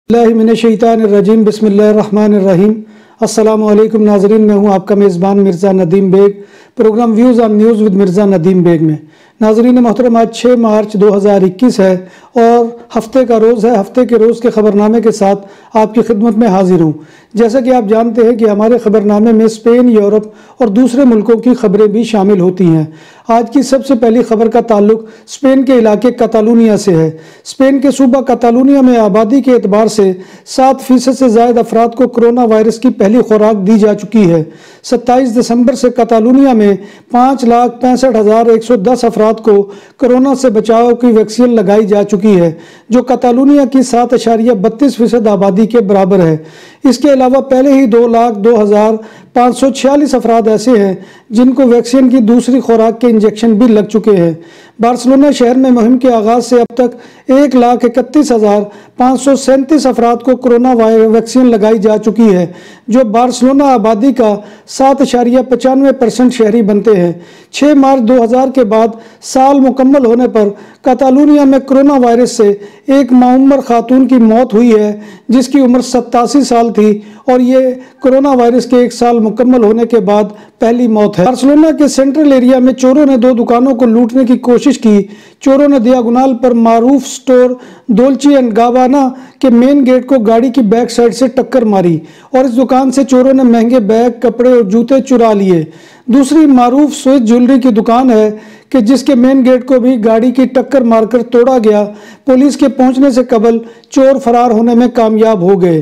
اللہ من الشیطان الرجیم بسم اللہ الرحمن الرحیم۔ السلام علیکم ناظرین، میں ہوں آپ کا میزبان Mirza Nadeem Baig, programme Views on News with Mirza Nadeem Baig میں۔ ناظرین محترم، آج 6 مارچ 2021 ہے اور ہفتے کا روز ہے۔ ہفتے کے روز کے خبرنامے کے ساتھ آپ کی خدمت میں حاضر ہوں۔ جیسا کہ آپ جانتے ہیں کہ ہمارے خبرنامے میں اسپین، یورپ اور دوسرے ملکوں کی خبریں بھی شامل ہوتی ہیں۔ آج کی سب سے پہلی خبر کا تعلق اسپین کے علاقے کاتالونیا سے ہے۔ اسپین کے صوبہ کاتالونیا میں آبادی کے اعتبار سے 7% سے زائد افراد کو کرونا وائرس کی پہلی خوراک دی جا چکی ہے۔ 27 دسمبر سے کاتالونیا میں 5,65,110 افراد کو کرونا سے بچاؤ کی ویکسین لگائی جا چکی ہے، جو کاتالونیا کی 7.32% آبادی کے برابر ہے۔ اس کے علاوہ پہلے ہی 2,02,546 افراد ایسے ہیں جن کو ویکسین کی دوسری خوراک کے انجیکشن بھی لگ چکے ہیں۔ بارسلونا شہر میں مہم کے آغاز سے اب تک 1,31,537 افراد کو کرونا ویکسین لگائی جا چکی ہے، جو بارسلونا آبادی کا 7.95% شہری بنتے ہیں۔ 6 مارچ 2000 کے بعد سال مکمل ہونے پر کاتالونیا میں کرونا وائرس سے ایک معمر خاتون کی موت ہوئی ہے، جس کی عمر 87 سال تھی، اور یہ کرونا وائرس کے 1 سال مکمل ہونے کے بعد پہلی موت ہے۔ بارسلونا کے سینٹرل ایریا میں چوروں نے 2 دکانوں کو لوٹنے کی کوشش کی۔ چوروں نے دیاگونال پر معروف سٹور دولچی اینڈ گابانا کے مین گیٹ کو گاڑی کی بیک سائیڈ سے ٹکر ماری اور اس دکان سے چوروں نے مہنگے بیگ، کپڑے اور جوتے چرا لیے۔ دوسری معروف سوئس جیولری کی دکان ہے کہ جس کے مین گیٹ کو بھی گاڑی کی ٹکر مار کر توڑا گیا۔ پولیس کے پہنچنے سے قبل چور فرار ہونے میں کامیاب ہو گئے۔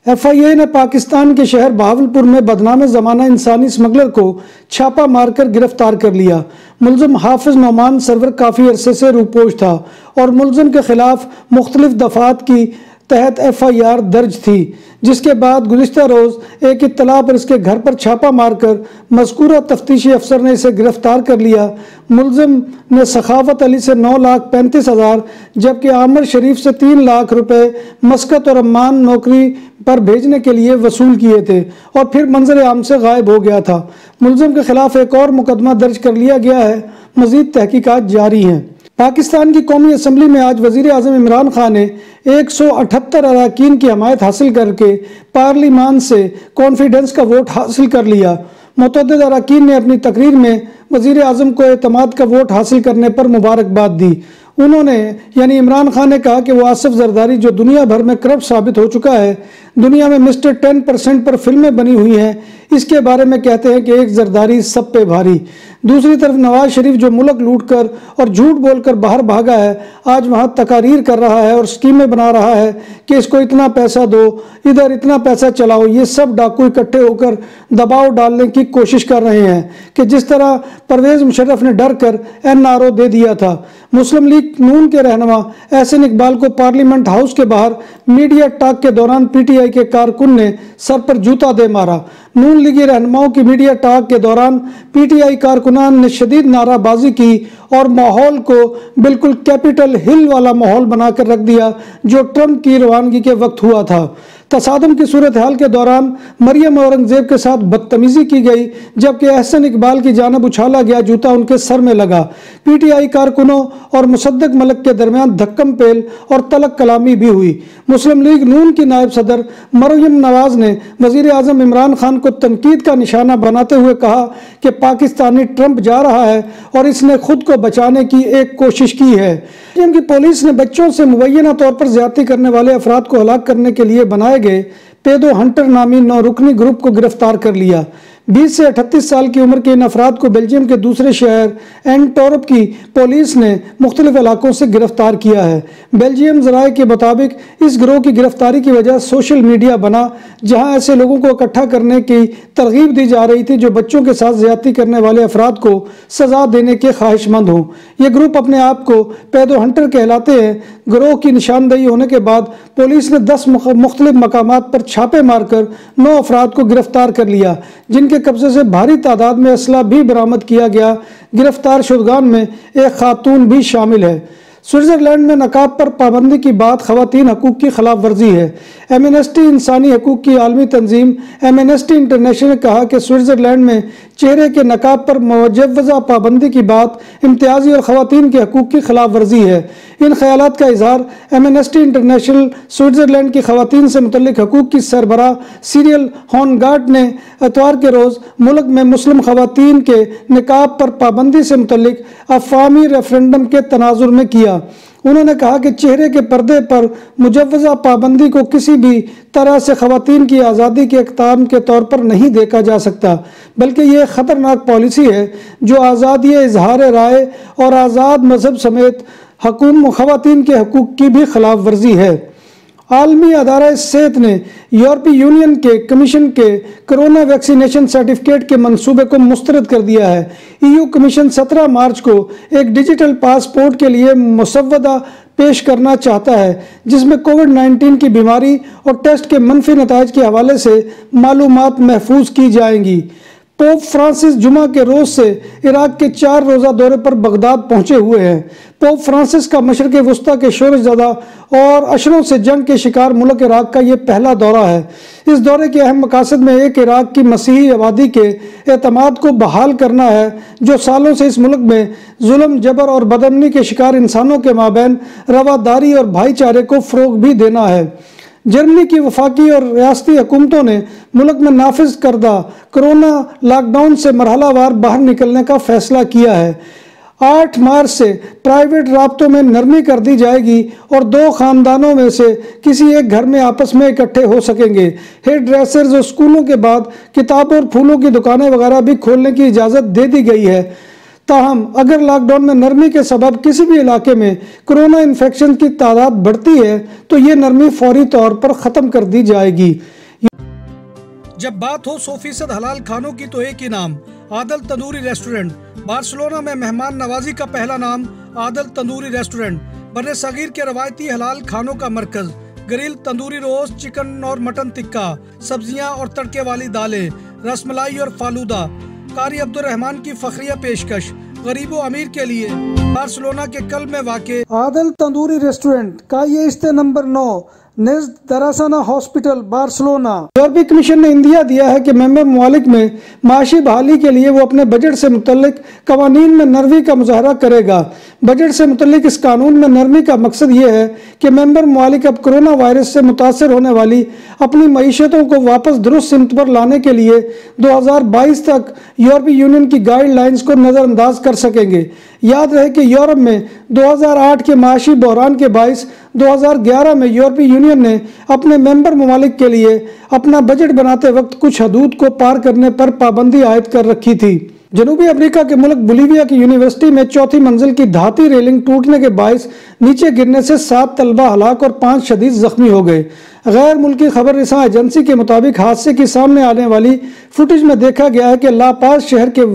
FIA نے پاکستان کے شہر بہاولپور میں بدنام زمانہ انسانی اسمگلر کو چھاپا مار کر گرفتار کر لیا۔ ملزم حافظ نعمان سرور کافی عرصے سے روپوش تھا اور ملزم کے خلاف مختلف دفعات کی تحت FIR درج تھی، جس کے بعد گزشتہ روز ایک اطلاع پر اس کے گھر پر چھاپا مار کر مذکورہ تفتیشی افسر نے اسے گرفتار کر لیا۔ ملزم نے سخاوت علی سے 9,35,000 جبکہ عامر شریف سے 3 لاکھ روپے مسقط اور عمان نوکری پر بھیجنے کے لیے وصول کیے تھے اور پھر منظر عام سے غائب ہو گیا تھا۔ ملزم کے خلاف ایک اور مقدمہ درج کر لیا گیا ہے، مزید تحقیقات جاری ہیں۔ پاکستان کی قومی اسمبلی میں آج وزیر اعظم عمران خان نے 178 اراکین کی حمایت حاصل کر کے پارلیمان سے کانفیڈنس کا ووٹ حاصل کر لیا۔ متعدد اراکین نے اپنی تقریر میں وزیر اعظم کو اعتماد کا ووٹ حاصل کرنے پر مبارکباد دی۔ انہوں نے یعنی عمران خان نے کہا کہ وہ آصف زرداری، جو دنیا بھر میں کرپٹ ثابت ہو چکا ہے، دنیا میں مسٹر 10% پر فلمیں بنی ہوئی ہیں، اس کے بارے میں کہتے ہیں کہ ایک زرداری سب پہ بھاری۔ دوسری طرف نواز شریف، جو ملک لوٹ کر اور جھوٹ بول کر باہر بھاگا ہے، آج وہاں تقاریر کر رہا ہے اور اسکیمیں بنا رہا ہے کہ اس کو اتنا پیسہ دو، ادھر اتنا پیسہ چلاؤ۔ یہ سب ڈاکو اکٹھے ہو کر دباؤ ڈالنے کی کوشش کر رہے ہیں کہ جس طرح پرویز مشرف نے ڈر کر NRO دے دیا تھا۔ مسلم لیگ نون کے رہنما احسن اقبال کو پارلیمنٹ ہاؤس کے باہر میڈیا ٹاک کے دوران PTI کے کارکن نے سر پر جوتا دے مارا۔ نون لیگی رہنماؤں کی میڈیا ٹاک کے دوران PTI کارکنان نے شدید نعرہ بازی کی اور ماحول کو بالکل کیپٹل ہل والا ماحول بنا کر رکھ دیا جو ٹرمپ کی روانگی کے وقت ہوا تھا۔ تصادم کی صورتحال کے دوران مریم اورنگزیب کے ساتھ بدتمیزی کی گئی، جبکہ احسن اقبال کی جانب اچھالا گیا جوتا ان کے سر میں لگا۔ PTI کارکنوں اور مصدق ملک کے درمیان دھکم پیل اور تلک کلامی بھی ہوئی۔ مسلم لیگ نون کی نائب صدر مریم نواز نے وزیر اعظم عمران خان کو تنقید کا نشانہ بناتے ہوئے کہا کہ پاکستانی ٹرمپ جا رہا ہے اور اس نے خود کو بچانے کی ایک کوشش کی ہے۔ کی پولیس نے بچوں سے مبینہ طور پر زیادتی کرنے والے افراد کو ہلاک کرنے کے لیے بنائے گئے پیدو ہنٹر نامی 9 رکنی گروپ کو گرفتار کر لیا۔ 20 سے 38 سال کی عمر کے ان افراد کو بیلجیم کے دوسرے شہر اینٹورپ کی پولیس نے مختلف علاقوں سے گرفتار کیا ہے۔ بیلجیم ذرائع کے مطابق اس گروہ کی گرفتاری کی وجہ سوشل میڈیا بنا، جہاں ایسے لوگوں کو اکٹھا کرنے کی ترغیب دی جا رہی تھی جو بچوں کے ساتھ زیادتی کرنے والے افراد کو سزا دینے کے خواہش مند ہوں۔ یہ گروپ اپنے آپ کو پیدو ہنٹر کہلاتے ہیں۔ گروہ کی نشاندہی ہونے کے بعد پولیس نے 10 مختلف مقامات پر چھاپے مار کر 9 افراد کو گرفتار کر لیا، جن کے قبضے سے بھاری تعداد میں اسلحہ بھی برآمد کیا گیا۔ گرفتار شدگان میں ایک خاتون بھی شامل ہے۔ سوئٹزرلینڈ میں نقاب پر پابندی کی بات خواتین حقوق کی خلاف ورزی ہے۔ ایمنسٹی انسانی حقوق کی عالمی تنظیم ایمنسٹی انٹرنیشنل نے کہا کہ سوئٹزرلینڈ میں چہرے کے نقاب پر مجوزہ پابندی کی بات امتیازی اور خواتین کے حقوق کی خلاف ورزی ہے۔ ان خیالات کا اظہار ایمنسٹی انٹرنیشنل سوئٹزرلینڈ کی خواتین سے متعلق حقوق کی سربراہ سیریل ہونگارٹ نے اتوار کے روز ملک میں مسلم خواتین کے نقاب پر پابندی سے متعلق عوامی ریفرنڈم کے تناظر میں کیا۔ انہوں نے کہا کہ چہرے کے پردے پر مجوزہ پابندی کو کسی بھی طرح سے خواتین کی آزادی کے اقدام کے طور پر نہیں دیکھا جا سکتا، بلکہ یہ ایک خطرناک پالیسی ہے جو آزادی اظہار رائے اور آزاد مذہب سمیت خواتین کے حقوق کی بھی خلاف ورزی ہے۔ عالمی ادارہ صحت نے یورپی یونین کے کمیشن کے کرونا ویکسینیشن سرٹیفکیٹ کے منصوبے کو مسترد کر دیا ہے۔ EU کمیشن 17 مارچ کو ایک ڈیجیٹل پاسپورٹ کے لیے مسودہ پیش کرنا چاہتا ہے جس میں کووڈ-19 کی بیماری اور ٹیسٹ کے منفی نتائج کے حوالے سے معلومات محفوظ کی جائیں گی۔ پوپ فرانسس جمعہ کے روز سے عراق کے 4 روزہ دورے پر بغداد پہنچے ہوئے ہیں۔ پوپ فرانسس کا مشرق وسطیٰ کے شورش زدہ اور اشروں سے جنگ کے شکار ملک عراق کا یہ پہلا دورہ ہے۔ اس دورے کے اہم مقاصد میں ایک عراق کی مسیحی آبادی کے اعتماد کو بحال کرنا ہے جو سالوں سے اس ملک میں ظلم، جبر اور بدامنی کے شکار انسانوں کے مابین رواداری اور بھائی چارے کو فروغ بھی دینا ہے۔ جرمنی کی وفاقی اور ریاستی حکومتوں نے ملک میں نافذ کردہ کرونا لاک ڈاؤن سے مرحلہ وار باہر نکلنے کا فیصلہ کیا ہے۔ 8 مارچ سے پرائیویٹ رابطوں میں نرمی کر دی جائے گی اور 2 خاندانوں میں سے کسی ایک گھر میں آپس میں اکٹھے ہو سکیں گے۔ ہیئر ڈریسرز اور اسکولوں کے بعد کتابوں اور پھولوں کی دکانیں وغیرہ بھی کھولنے کی اجازت دے دی گئی ہے۔ تاہم اگر لاک ڈاؤن میں نرمی کے سبب کسی بھی علاقے میں کرونا انفیکشن کی تعداد بڑھتی ہے تو یہ نرمی فوری طور پر ختم کر دی جائے گی۔ جب بات ہو 100% حلال کھانوں کی تو ایک ہی نام، عادل تندوری ریسٹورنٹ۔ بارسلونا میں مہمان نوازی کا پہلا نام عادل تندوری ریسٹورنٹ، بر صغیر کے روایتی حلال کھانوں کا مرکز۔ گرل تندوری روسٹ، چکن اور مٹن ٹکا، سبزیاں اور تڑکے والی دالیں، رس ملائی اور فالودہ۔ قاری عبدالرحمن کی فخریہ پیشکش غریب و امیر کے لیے۔ بارسلونا کے قلب میں واقع عادل تندوری ریسٹورنٹ کا یہ استے نمبر 9 نزد دراسانہ ہاسپٹل بارسلونا۔ یورپی کمیشن نے اندیا دیا ہے کہ ممبر ممالک میں معاشی بحالی کے لیے وہ اپنے بجٹ سے متعلق قوانین میں نرمی کا مظاہرہ کرے گا۔ بجٹ سے متعلق اس قانون میں نرمی کا مقصد یہ ہے کہ ممبر ممالک اب کرونا وائرس سے متاثر ہونے والی اپنی معیشتوں کو واپس درست سمت پر لانے کے لیے 2022 تک یورپی یونین کی گائیڈ لائنز کو نظر انداز کر سکیں گے۔ یاد رہے کہ یورپ میں 2008 کے معاشی بحران کے باعث 2011 میں یورپی یونین نے اپنے ممبر ممالک کے لیے اپنا بجٹ بناتے وقت کچھ حدود کو پار کرنے پر پابندی عائد کر رکھی تھی۔ جنوبی امریکہ کے ملک بولیویا کی یونیورسٹی میں 4تھی منزل کی دھاتی ریلنگ ٹوٹنے کے باعث نیچے گرنے سے 7 طلبہ ہلاک اور 5 شدید زخمی ہو گئے۔ غیر ملکی خبر رساں ایجنسی کے مطابق حادثے کی سامنے آنے والی فوٹیج میں دیکھا گیا ہے کہ لا پاز شہر کے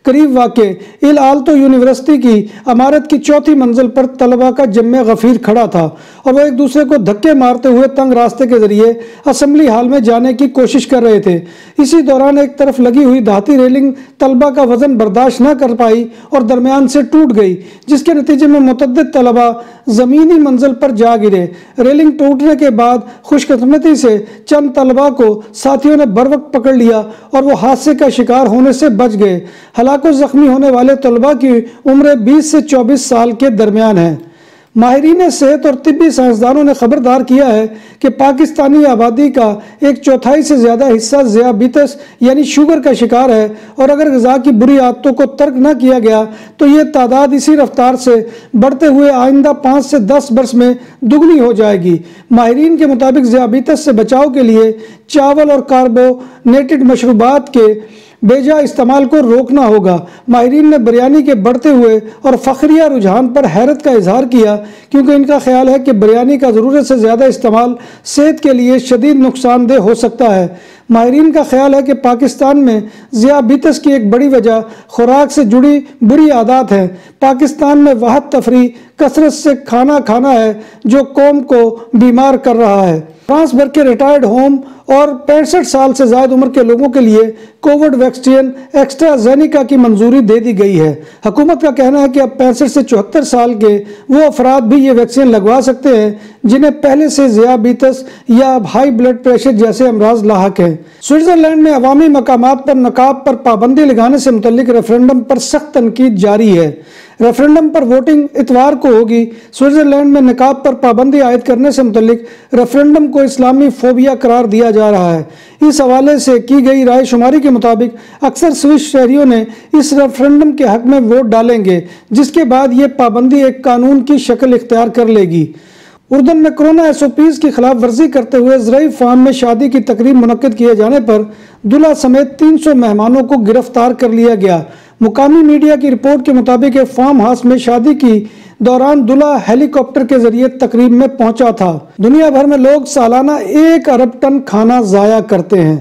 قریب واقع ایل آلتو یونیورسٹی کی عمارت کی 4تھی منزل پر طلبہ کا جمع غفیر کھڑا تھا اور وہ ایک دوسرے کو دھکے مارتے ہوئے تنگ راستے کے ذریعے اسمبلی ہال میں جانے کی کوشش کر رہے تھے۔ اسی دوران ایک طرف لگی ہوئی دھاتی ریلنگ طلبہ کا وزن برداشت نہ کر پائی اور درمیان سے ٹوٹ گئی، جس کے نتیجے میں متعدد طلبہ زمینی منزل پر جا گرے۔ ریلنگ ٹوٹنے کے بعد خوش قسمتی سے چند طلبہ کو ساتھیوں نے بروقت پکڑ لیا اور وہ حادثے کا شکار ہونے سے بچ گئے۔ ہلاک و زخمی ہونے والے طلبہ کی عمر 20 سے 24 سال کے درمیان ہے۔ ماہرین صحت اور طبی سائنسدانوں نے خبردار کیا ہے کہ پاکستانی آبادی کا 1/4 سے زیادہ حصہ ذیابیطس یعنی شوگر کا شکار ہے، اور اگر غذا کی بری عادتوں کو ترک نہ کیا گیا تو یہ تعداد اسی رفتار سے بڑھتے ہوئے آئندہ 5 سے 10 برس میں دگنی ہو جائے گی۔ ماہرین کے مطابق ذیابیطس سے بچاؤ کے لیے چاول اور کاربونیٹڈ مشروبات کے بے جا استعمال کو روکنا ہوگا۔ ماہرین نے بریانی کے بڑھتے ہوئے اور فخریہ رجحان پر حیرت کا اظہار کیا، کیونکہ ان کا خیال ہے کہ بریانی کا ضرورت سے زیادہ استعمال صحت کے لیے شدید نقصان دہ ہو سکتا ہے۔ ماہرین کا خیال ہے کہ پاکستان میں ذیابیطس کی ایک بڑی وجہ خوراک سے جڑی بری عادات ہیں۔ پاکستان میں واحد تفریح کثرت سے کھانا کھانا ہے جو قوم کو بیمار کر رہا ہے۔ فرانس بھر کے ریٹائرڈ ہوم اور 65 سال سے زائد عمر کے لوگوں کے لیے کووڈ ویکسین ایسٹرازینیکا کی منظوری دے دی گئی ہے۔ حکومت کا کہنا ہے کہ اب 65 سے 74 سال کے وہ افراد بھی یہ ویکسین لگوا سکتے ہیں جنہیں پہلے سے ذیابیطس یا ہائی بلڈ پریشر جیسے امراض لاحق ہیں۔ سوئٹزرلینڈ میں عوامی مقامات پر نقاب پر پابندی لگانے سے متعلق ریفرنڈم پر سخت تنقید جاری ہے۔ ریفرنڈم پر ووٹنگ اتوار کو ہوگی۔ سوئٹزرلینڈ میں نقاب پر پابندی عائد کرنے سے متعلق ریفرنڈم کو اسلامی فوبیا قرار دیا جا رہا ہے۔ اس حوالے سے کی گئی رائے شماری کے مطابق اکثر سوئس شہریوں نے اس ریفرنڈم کے حق میں ووٹ ڈالیں گے، جس کے بعد یہ پابندی ایک قانون کی شکل اختیار کر لے گی۔ اردن میں کورونا SOPs کی خلاف ورزی کرتے ہوئے زرعی فارم میں شادی کی تقریب منعقد کیے جانے پر دلہا سمیت 300 مہمانوں کو گرفتار کر لیا گیا۔ مقامی میڈیا کی رپورٹ کے مطابق ایک فارم ہاؤس میں شادی کی دوران دلہا ہیلی کاپٹر کے ذریعے تقریب میں پہنچا تھا۔ دنیا بھر میں لوگ سالانہ 1 ارب ٹن کھانا ضائع کرتے ہیں۔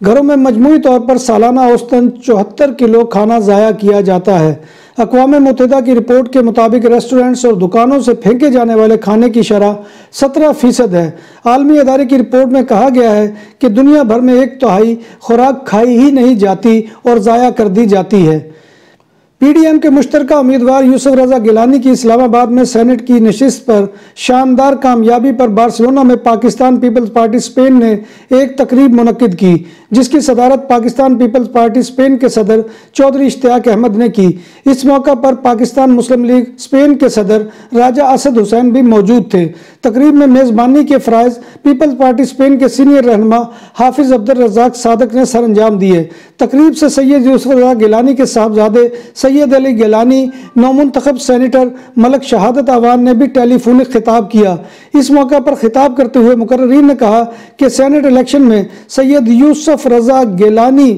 گھروں میں مجموعی طور پر سالانہ اوسطاً 74 کلو کھانا ضائع کیا جاتا ہے۔ اقوام متحدہ کی رپورٹ کے مطابق ریسٹورنٹس اور دکانوں سے پھینکے جانے والے کھانے کی شرح 17% ہے۔ عالمی ادارے کی رپورٹ میں کہا گیا ہے کہ دنیا بھر میں 1/3 خوراک کھائی ہی نہیں جاتی اور ضائع کر دی جاتی ہے۔ PDM کے مشترکہ امیدوار یوسف رضا گیلانی کی اسلام آباد میں سینٹ کی نشست پر شاندار کامیابی پر بارسلونا میں پاکستان پیپلز پارٹی اسپین نے ایک تقریب منعقد کی، جس کی صدارت پاکستان پیپلز پارٹی اسپین کے صدر چودھری اشتیاق احمد نے کی۔ اس موقع پر پاکستان مسلم لیگ اسپین کے صدر راجہ اسد حسین بھی موجود تھے۔ تقریب میں میزبانی کے فرائض پیپلز پارٹی اسپین کے سینئر رہنما حافظ عبدالرزاق صادق نے سر انجام دیے۔ تقریب سے سید یوسف رضا گیلانی کے صاحبزادے سید علی گیلانی، نومنتخب سینیٹر ملک شہادت آوان نے بھی ٹیلی فونک خطاب کیا۔ اس موقع پر خطاب کرتے ہوئے مقررین نے کہا کہ سینٹ الیکشن میں سید یوسف رضا گیلانی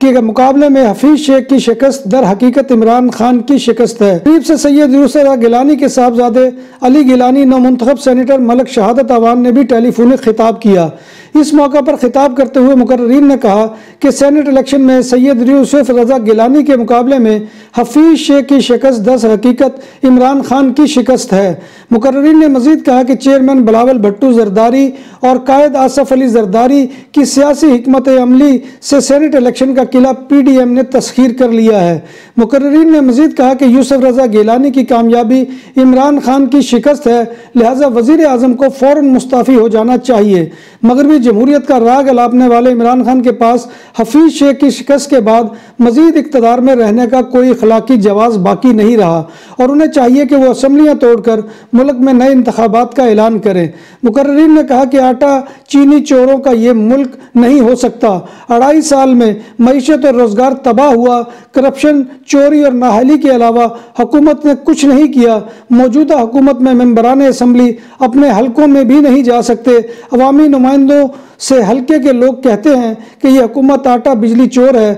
کے مقابلے میں حفیظ شیخ کی شکست در حقیقت عمران خان کی شکست ہے۔ تقریب سے سید یوسف رضا گیلانی کے صاحبزادے علی گیلانی، نومنتخب سینیٹر ملک شہادت آوان نے بھی ٹیلی فونک خطاب کیا۔ اس موقع پر خطاب کرتے ہوئے مقررین نے کہا کہ سینٹ الیکشن میں سید یوسف رضا گیلانی کے مقابلے میں حفیظ شیخ کی شکست در حقیقت عمران خان کی شکست ہے۔ مقررین نے مزید کہا کہ چیئرمین بلاول بھٹو زرداری اور قائد آصف علی زرداری کی سیاسی حکمت عملی سے سینٹ الیکشن کا قلعہ PDM نے تسخیر کر لیا ہے۔ مقررین نے مزید کہا کہ یوسف رضا گیلانی کی کامیابی عمران خان کی شکست ہے، لہذا وزیر اعظم کو فوراً مستعفی ہو جانا چاہیے۔ مغربی جمہوریت کا راگ الاپنے والے عمران خان کے پاس حفیظ شیخ کی شکست کے بعد مزید اقتدار میں رہنے کا کوئی اخلاقی جواز باقی نہیں رہا اور انہیں چاہیے کہ وہ اسمبلیاں توڑ کر ملک میں نئے انتخابات کا اعلان کریں۔ مقررین نے کہا کہ آٹا چینی چوروں کا یہ ملک نہیں ہو سکتا۔ 2.5 سال میں معیشت اور روزگار تباہ ہوا۔ کرپشن، چوری اور نااہلی کے علاوہ حکومت نے کچھ نہیں کیا۔ موجودہ حکومت میں ممبران اسمبلی اپنے حلقوں میں بھی نہیں جا سکتے۔ عوامی نمائندوں سے حلقے کے لوگ کہتے ہیں کہ یہ حکومت آٹا بجلی چور ہے۔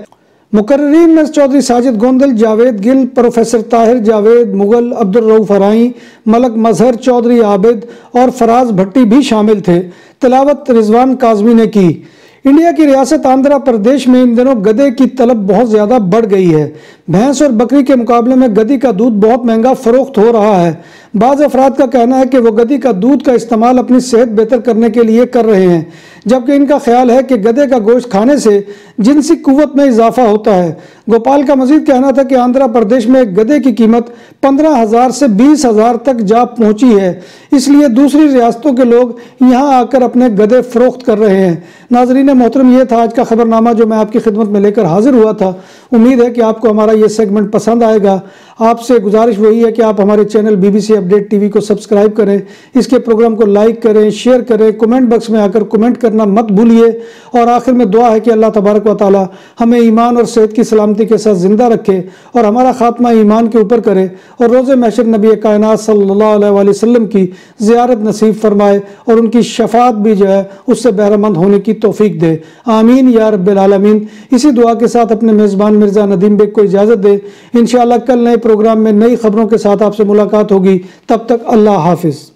مقررین میں چودھری ساجد گوندل، جاوید گل، پروفیسر طاہر جاوید مغل، عبدالرؤف ہرائیں، ملک مظہر، چودھری عابد اور فراز بھٹی بھی شامل تھے۔ تلاوت رضوان کاظمی نے کی۔ انڈیا کی ریاست آندھرا پردیش میں ان دنوں گدھے کی طلب بہت زیادہ بڑھ گئی ہے۔ بھینس اور بکری کے مقابلے میں گدھی کا دودھ بہت مہنگا فروخت ہو رہا ہے۔ بعض افراد کا کہنا ہے کہ وہ گدھی کا دودھ کا استعمال اپنی صحت بہتر کرنے کے لیے کر رہے ہیں، جبکہ ان کا خیال ہے کہ گدھے کا گوشت کھانے سے جنسی قوت میں اضافہ ہوتا ہے۔ گوپال کا مزید کہنا تھا کہ آندھرا پردیش میں ایک گدھے کی قیمت 15,000 سے 20,000 تک جا پہنچی ہے، اس لیے دوسری ریاستوں کے لوگ یہاں آ کر اپنے گدھے فروخت کر رہے ہیں۔ ناظرین محترم، یہ تھا آج کا خبرنامہ جو میں آپ کی خدمت میں لے کر حاضر ہوا تھا۔ امید ہے کہ آپ کو ہمارا یہ سیگمنٹ پسند آئے گا۔ آپ سے گزارش وہی ہے کہ آپ ہمارے چینل BBC اپڈیٹ TV کو سبسکرائب کریں، اس کے پروگرام کو لائک کریں، شیئر کریں، کمنٹ باکس میں آ کر کمنٹ کرنا مت بھولیے، اور آخر میں دعا ہے کہ اللہ تبارک و تعالی ہمیں ایمان اور صحت کی سلامتی کے ساتھ زندہ رکھے اور ہمارا خاتمہ ایمان کے اوپر کرے، اور روز محشر نبی کائنات صلی اللہ علیہ وآلہ وسلم کی زیارت نصیب فرمائے اور ان کی شفاعت بھی جو ہے اس سے بہرہ مند ہونے کی توفیق دے۔ آمین یا رب العالمین۔ اسی دعا کے ساتھ اپنے میزبان مرزا ندیم بیگ کو اجازت دے۔ انشاءاللہ کل نئے پروگرام میں نئی خبروں کے ساتھ آپ سے ملاقات ہوگی۔ تب تک اللہ حافظ۔